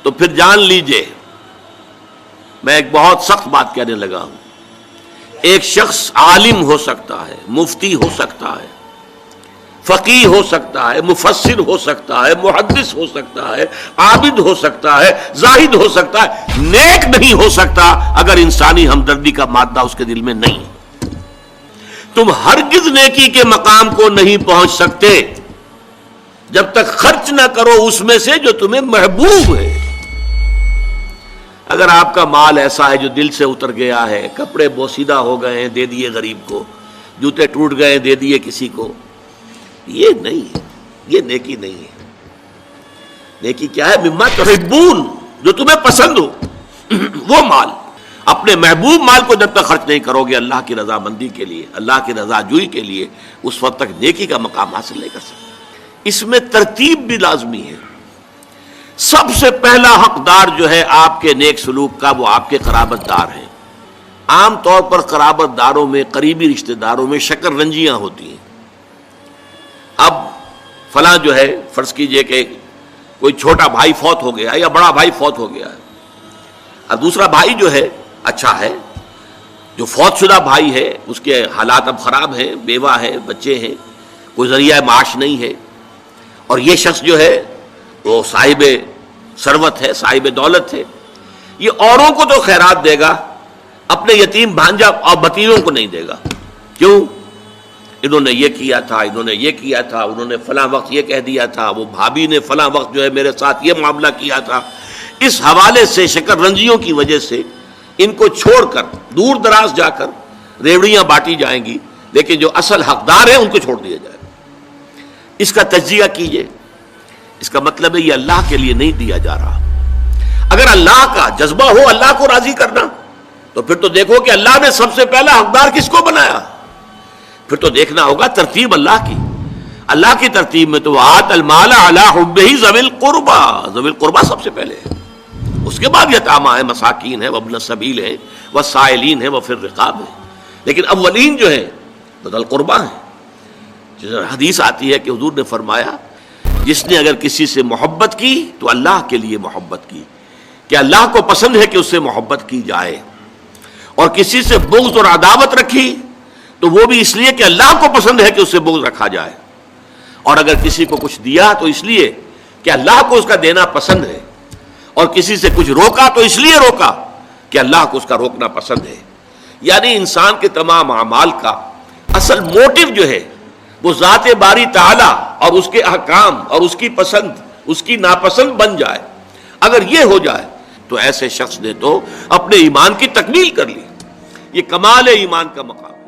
تو پھر جان لیجئے میں ایک بہت سخت بات کہنے لگا ہوں. ایک شخص عالم ہو سکتا ہے، مفتی ہو سکتا ہے، فقیہ ہو سکتا ہے، مفسر ہو سکتا ہے، محدث ہو سکتا ہے، عابد ہو سکتا ہے، زاہد ہو سکتا ہے، نیک نہیں ہو سکتا اگر انسانی ہمدردی کا مادہ اس کے دل میں نہیں. تم ہرگز نیکی کے مقام کو نہیں پہنچ سکتے جب تک خرچ نہ کرو اس میں سے جو تمہیں محبوب ہے. اگر آپ کا مال ایسا ہے جو دل سے اتر گیا ہے، کپڑے بوسیدہ ہو گئے ہیں دے دیے غریب کو، جوتے ٹوٹ گئے دے دیے کسی کو، یہ نہیں ہے، یہ نیکی نہیں ہے. نیکی کیا ہے؟ مما تحبون، جو تمہیں پسند ہو وہ مال. اپنے محبوب مال کو جب تک خرچ نہیں کرو گے اللہ کی رضا مندی کے لیے، اللہ کی رضا جوئی کے لیے، اس وقت تک نیکی کا مقام حاصل نہیں کر سکتے. اس میں ترتیب بھی لازمی ہے. سب سے پہلا حقدار جو ہے آپ کے نیک سلوک کا وہ آپ کے قرابت دار ہیں. عام طور پر قرابت داروں میں، قریبی رشتہ داروں میں شکر رنجیاں ہوتی ہیں. اب فلاں جو ہے فرض کیجئے کہ کوئی چھوٹا بھائی فوت ہو گیا یا بڑا بھائی فوت ہو گیا ہے، اور دوسرا بھائی جو ہے اچھا ہے، جو فوت شدہ بھائی ہے اس کے حالات اب خراب ہیں، بیوہ ہے، بچے ہیں، کوئی ذریعہ معاش نہیں ہے، اور یہ شخص جو ہے وہ صاحب ثروت ہے، صاحب دولت ہے. یہ اوروں کو تو خیرات دے گا، اپنے یتیم بھانجا اور بتیروں کو نہیں دے گا. کیوں؟ انہوں نے یہ کیا تھا، انہوں نے یہ کیا تھا، انہوں نے فلاں وقت یہ کہہ دیا تھا، وہ بھابھی نے فلاں وقت جو ہے میرے ساتھ یہ معاملہ کیا تھا. اس حوالے سے شکر رنجیوں کی وجہ سے ان کو چھوڑ کر دور دراز جا کر ریوڑیاں بانٹی جائیں گی، لیکن جو اصل حقدار ہیں ان کو چھوڑ دیا جائے گا. اس کا تجزیہ کیجئے. اس کا مطلب ہے یہ اللہ کے لیے نہیں دیا جا رہا. اگر اللہ کا جذبہ ہو اللہ کو راضی کرنا تو پھر تو دیکھو کہ اللہ نے سب سے پہلا حقدار کس کو بنایا. پھر تو دیکھنا ہوگا ترتیب اللہ کی. اللہ کی ترتیب میں تو آت المال علی حبہ ذوی القربى، ذوی القربى سب سے پہلے ہے، اس کے بعد یتامى ہیں، مساکین ہیں، وابن السبیل ہیں، والسائلین ہیں، وفی الرقاب ہیں، لیکن اولین جو ہیں تو ذوی القربى ہیں. حدیث آتی ہے کہ حضور نے فرمایا جس نے اگر کسی سے محبت کی تو اللہ کے لیے محبت کی، کہ اللہ کو پسند ہے کہ اس سے محبت کی جائے، اور کسی سے بغض اور عداوت رکھی تو وہ بھی اس لیے کہ اللہ کو پسند ہے کہ اس سے بغض رکھا جائے، اور اگر کسی کو کچھ دیا تو اس لیے کہ اللہ کو اس کا دینا پسند ہے، اور کسی سے کچھ روکا تو اس لیے روکا کہ اللہ کو اس کا روکنا پسند ہے. یعنی انسان کے تمام اعمال کا اصل موٹو جو ہے وہ ذات باری تعالی اور اس کے احکام اور اس کی پسند اس کی ناپسند بن جائے. اگر یہ ہو جائے تو ایسے شخص نے تو اپنے ایمان کی تکمیل کر لی. یہ کمال ایمان کا مقام ہے.